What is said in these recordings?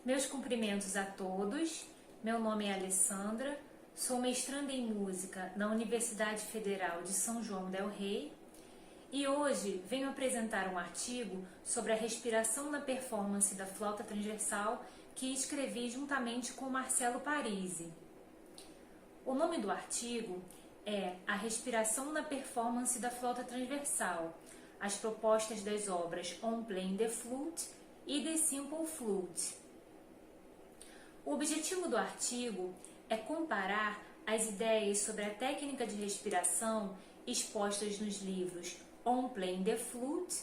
Meus cumprimentos a todos. Meu nome é Alessandra, sou mestranda em música na Universidade Federal de São João del Rei e hoje venho apresentar um artigo sobre a respiração na performance da flauta transversal que escrevi juntamente com Marcelo Parisi. O nome do artigo é A Respiração na Performance da Flauta Transversal, as propostas das obras On Playing the Flute e The Simple Flute. O objetivo do artigo é comparar as ideias sobre a técnica de respiração expostas nos livros On Playing the Flute,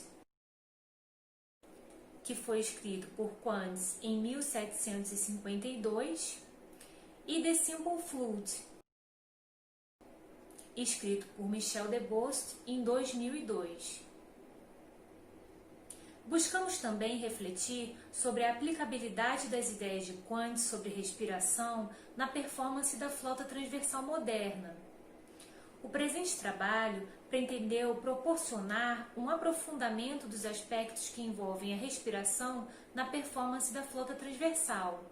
que foi escrito por Quantz em 1752, e The Simple Flute, escrito por Michel Debost em 2002. Buscamos também refletir sobre a aplicabilidade das ideias de Quantz sobre respiração na performance da flauta transversal moderna. O presente trabalho pretendeu proporcionar um aprofundamento dos aspectos que envolvem a respiração na performance da flauta transversal.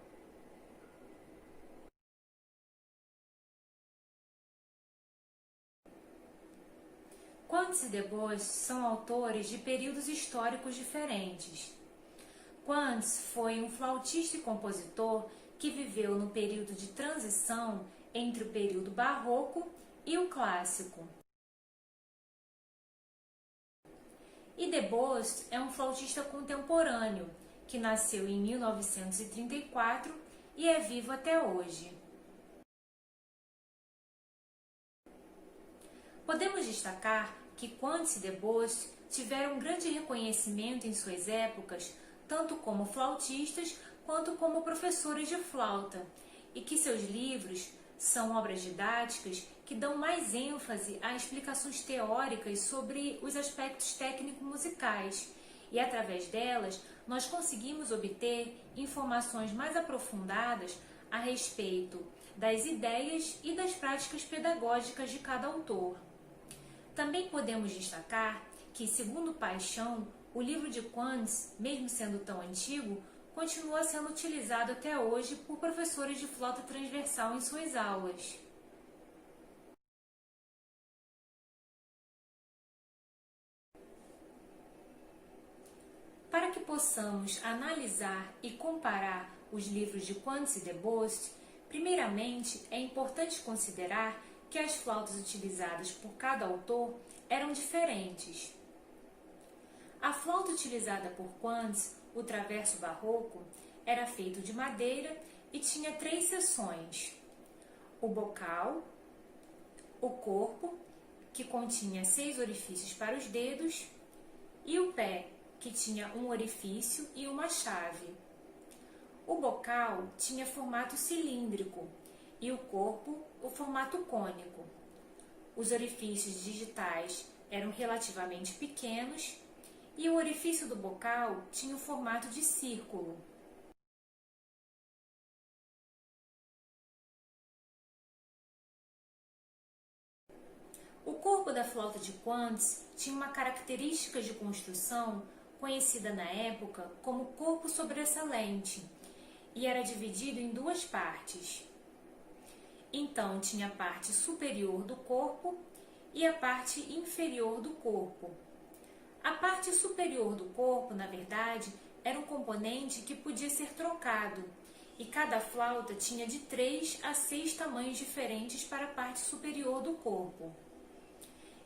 Quantz e Debost são autores de períodos históricos diferentes. Quantz foi um flautista e compositor que viveu no período de transição entre o período barroco e o clássico. E Debost é um flautista contemporâneo que nasceu em 1934 e é vivo até hoje. Podemos destacar que Quantz e Debost tiveram um grande reconhecimento em suas épocas, tanto como flautistas quanto como professores de flauta, e que seus livros são obras didáticas que dão mais ênfase a explicações teóricas sobre os aspectos técnico-musicais, e através delas nós conseguimos obter informações mais aprofundadas a respeito das ideias e das práticas pedagógicas de cada autor. Também podemos destacar que, segundo Paixão, o livro de Quantz, mesmo sendo tão antigo, continua sendo utilizado até hoje por professores de flauta transversal em suas aulas. Para que possamos analisar e comparar os livros de Quantz e Debost, primeiramente é importante considerar que as flautas utilizadas por cada autor eram diferentes. A flauta utilizada por Quantz, o traverso barroco, era feito de madeira e tinha 3 seções: o bocal, o corpo, que continha 6 orifícios para os dedos, e o pé, que tinha um orifício e uma chave. O bocal tinha formato cilíndrico e o corpo o formato cônico. Os orifícios digitais eram relativamente pequenos e o orifício do bocal tinha o formato de círculo. O corpo da flauta de Quantz tinha uma característica de construção conhecida na época como corpo sobressalente e era dividido em 2 partes. Então, tinha a parte superior do corpo e a parte inferior do corpo. A parte superior do corpo, na verdade, era um componente que podia ser trocado, e cada flauta tinha de 3 a 6 tamanhos diferentes para a parte superior do corpo.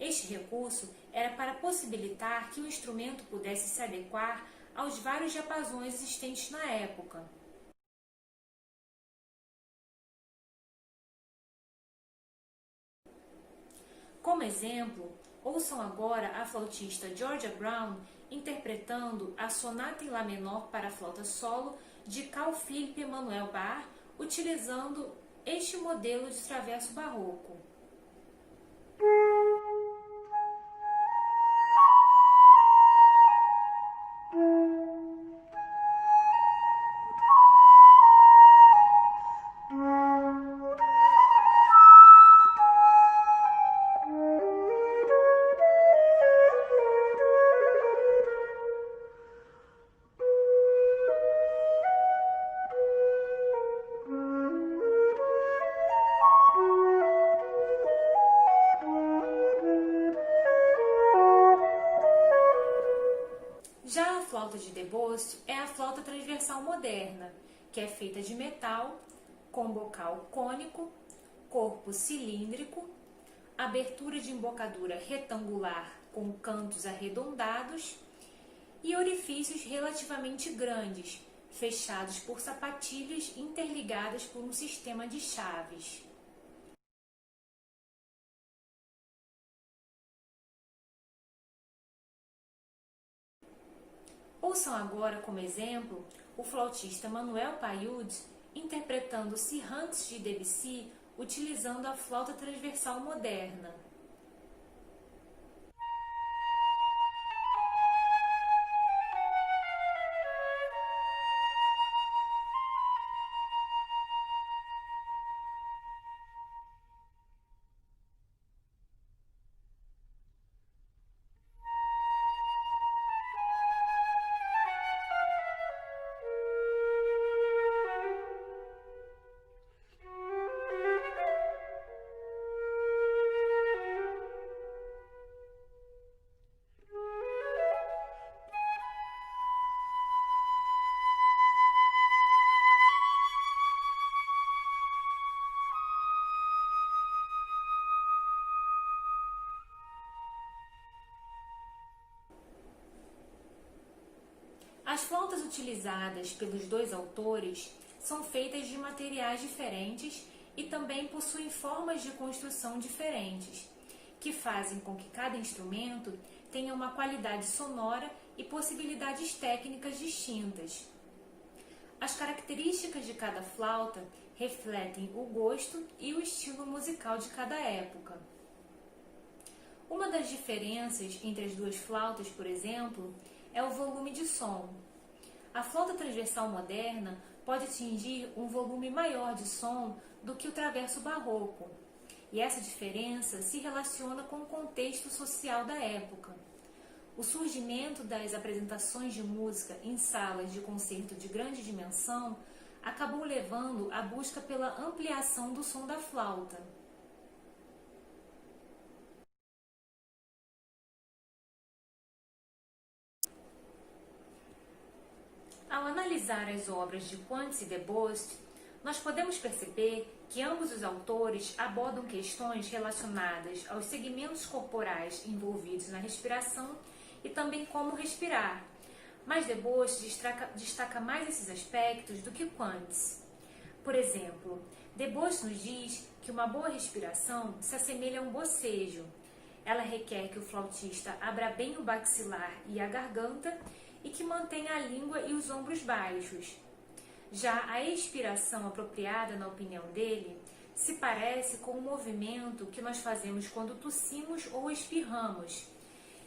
Este recurso era para possibilitar que o instrumento pudesse se adequar aos vários diapasões existentes na época. Como exemplo, ouçam agora a flautista Georgia Brown interpretando a Sonata em Lá menor para flauta solo de Carl Philipp Emanuel Bach, utilizando este modelo de traverso barroco. flauta de deboche é a flauta transversal moderna, que é feita de metal, com bocal cônico, corpo cilíndrico, abertura de embocadura retangular com cantos arredondados e orifícios relativamente grandes, fechados por sapatilhas interligadas por um sistema de chaves. Ouçam agora como exemplo o flautista Manuel Payud interpretando Sirhantes de Debussy utilizando a flauta transversal moderna. As flautas utilizadas pelos dois autores são feitas de materiais diferentes e também possuem formas de construção diferentes, que fazem com que cada instrumento tenha uma qualidade sonora e possibilidades técnicas distintas. As características de cada flauta refletem o gosto e o estilo musical de cada época. Uma das diferenças entre as duas flautas, por exemplo, é o volume de som. A flauta transversal moderna pode atingir um volume maior de som do que o traverso barroco, e essa diferença se relaciona com o contexto social da época. O surgimento das apresentações de música em salas de concerto de grande dimensão acabou levando à busca pela ampliação do som da flauta. Ao analisar as obras de Quantz e Debost, nós podemos perceber que ambos os autores abordam questões relacionadas aos segmentos corporais envolvidos na respiração e também como respirar, mas Debost destaca mais esses aspectos do que Quantz. Por exemplo, Debost nos diz que uma boa respiração se assemelha a um bocejo. Ela requer que o flautista abra bem o baxilar e a garganta e que mantenha a língua e os ombros baixos. Já a expiração apropriada, na opinião dele, se parece com o movimento que nós fazemos quando tossimos ou espirramos,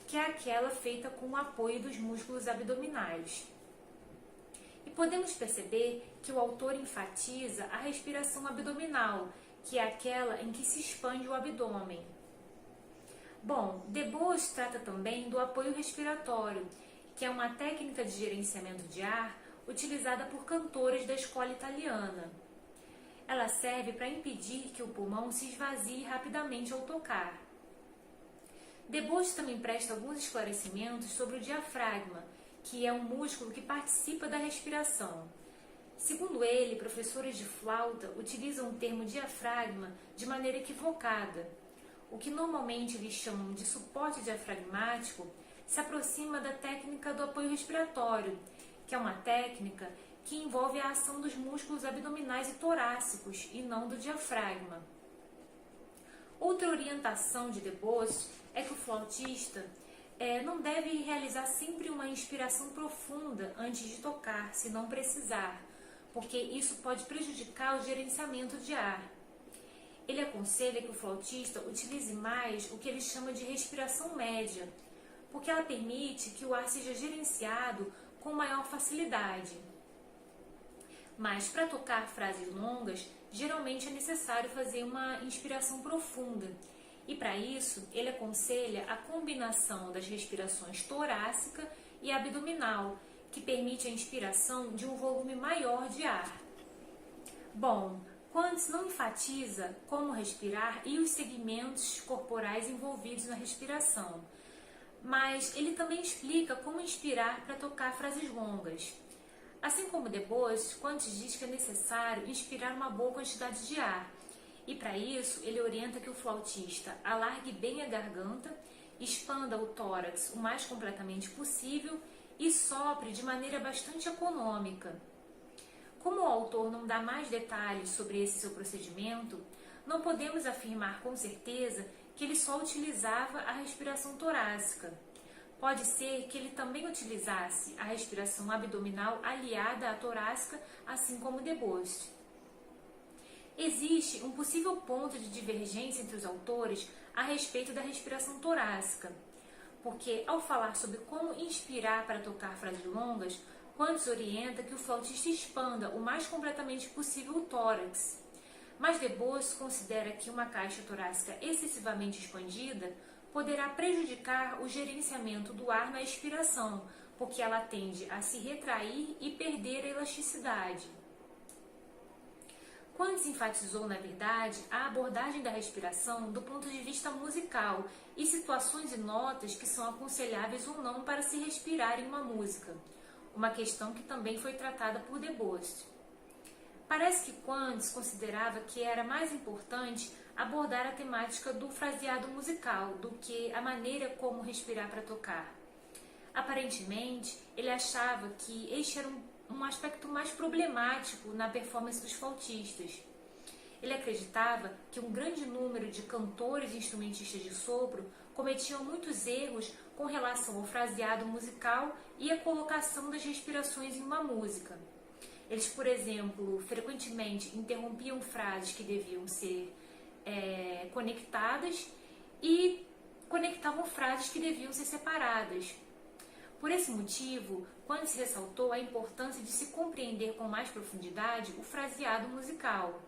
que é aquela feita com o apoio dos músculos abdominais. E podemos perceber que o autor enfatiza a respiração abdominal, que é aquela em que se expande o abdômen. Bom, Debost trata também do apoio respiratório, que é uma técnica de gerenciamento de ar utilizada por cantores da escola italiana. Ela serve para impedir que o pulmão se esvazie rapidamente ao tocar. Debost também presta alguns esclarecimentos sobre o diafragma, que é um músculo que participa da respiração. Segundo ele, professores de flauta utilizam o termo diafragma de maneira equivocada. O que normalmente eles chamam de suporte diafragmático se aproxima da técnica do apoio respiratório, que é uma técnica que envolve a ação dos músculos abdominais e torácicos e não do diafragma. Outra orientação de Debost é que o flautista não deve realizar sempre uma inspiração profunda antes de tocar, se não precisar, porque isso pode prejudicar o gerenciamento de ar. Ele aconselha que o flautista utilize mais o que ele chama de respiração média, porque ela permite que o ar seja gerenciado com maior facilidade. Mas para tocar frases longas, geralmente é necessário fazer uma inspiração profunda. E para isso, ele aconselha a combinação das respirações torácica e abdominal, que permite a inspiração de um volume maior de ar. Bom, Quantz não enfatiza como respirar e os segmentos corporais envolvidos na respiração, mas ele também explica como inspirar para tocar frases longas. Assim como Debus, Quantz diz que é necessário inspirar uma boa quantidade de ar, e para isso ele orienta que o flautista alargue bem a garganta, expanda o tórax o mais completamente possível e sopre de maneira bastante econômica. Como o autor não dá mais detalhes sobre esse seu procedimento, não podemos afirmar com certeza que ele só utilizava a respiração torácica. Pode ser que ele também utilizasse a respiração abdominal aliada à torácica, assim como Debus. Existe um possível ponto de divergência entre os autores a respeito da respiração torácica, porque ao falar sobre como inspirar para tocar frases longas, Quantz orienta que o flautista expanda o mais completamente possível o tórax. Mas Debus considera que uma caixa torácica excessivamente expandida poderá prejudicar o gerenciamento do ar na expiração, porque ela tende a se retrair e perder a elasticidade. Quantz enfatizou, na verdade, a abordagem da respiração do ponto de vista musical e situações e notas que são aconselháveis ou não para se respirar em uma música, uma questão que também foi tratada por Debus. Parece que Quantz considerava que era mais importante abordar a temática do fraseado musical do que a maneira como respirar para tocar. Aparentemente, ele achava que este era um aspecto mais problemático na performance dos flautistas. Ele acreditava que um grande número de cantores e instrumentistas de sopro cometiam muitos erros com relação ao fraseado musical e a colocação das respirações em uma música. Eles, por exemplo, frequentemente interrompiam frases que deviam ser conectadas e conectavam frases que deviam ser separadas. Por esse motivo, Quantz ressaltou a importância de se compreender com mais profundidade o fraseado musical.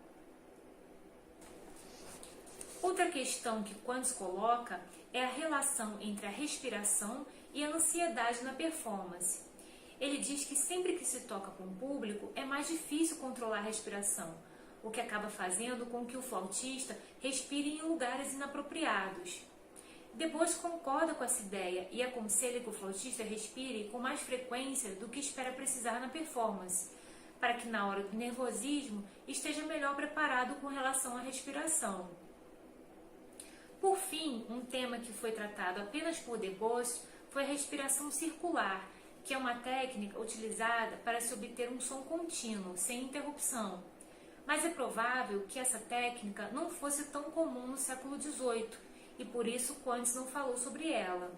Outra questão que Quantz coloca é a relação entre a respiração e a ansiedade na performance. Ele diz que sempre que se toca com o público é mais difícil controlar a respiração, o que acaba fazendo com que o flautista respire em lugares inapropriados. Debus concorda com essa ideia e aconselha que o flautista respire com mais frequência do que espera precisar na performance, para que na hora do nervosismo esteja melhor preparado com relação à respiração. Por fim, um tema que foi tratado apenas por Debus foi a respiração circular, que é uma técnica utilizada para se obter um som contínuo, sem interrupção. Mas é provável que essa técnica não fosse tão comum no século XVIII, e por isso Quantz não falou sobre ela.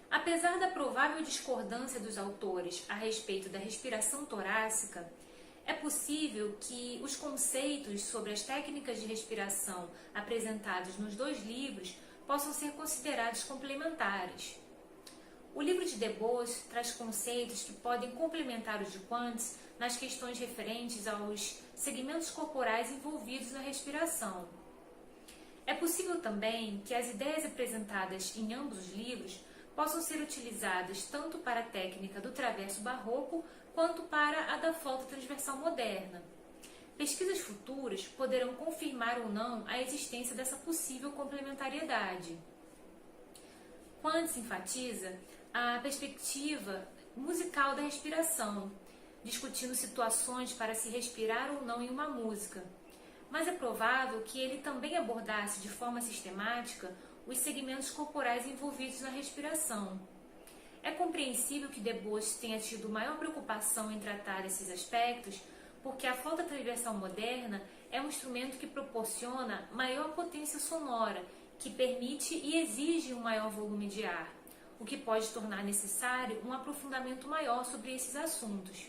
Apesar da provável discordância dos autores a respeito da respiração torácica, é possível que os conceitos sobre as técnicas de respiração apresentados nos dois livros possam ser considerados complementares. O livro de Debus traz conceitos que podem complementar os de Quantz nas questões referentes aos segmentos corporais envolvidos na respiração. É possível também que as ideias apresentadas em ambos os livros possam ser utilizadas tanto para a técnica do traverso barroco quanto para a da flauta transversal moderna. Pesquisas futuras poderão confirmar ou não a existência dessa possível complementariedade. Quantz enfatiza a perspectiva musical da respiração, discutindo situações para se respirar ou não em uma música, mas é provável que ele também abordasse de forma sistemática os segmentos corporais envolvidos na respiração. É compreensível que Debus tenha tido maior preocupação em tratar esses aspectos, porque a flauta transversal moderna é um instrumento que proporciona maior potência sonora, que permite e exige um maior volume de ar, o que pode tornar necessário um aprofundamento maior sobre esses assuntos.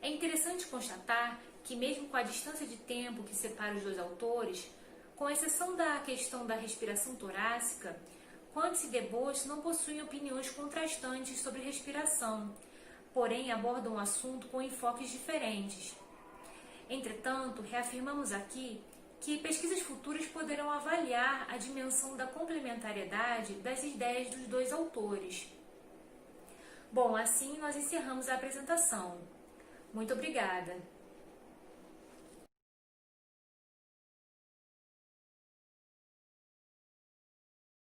É interessante constatar que, mesmo com a distância de tempo que separa os dois autores, com exceção da questão da respiração torácica, Quantz e Debus não possuem opiniões contrastantes sobre respiração, porém abordam o assunto com enfoques diferentes. Entretanto, reafirmamos aqui que pesquisas futuras poderão avaliar a dimensão da complementariedade das ideias dos dois autores. Bom, assim nós encerramos a apresentação. Muito obrigada!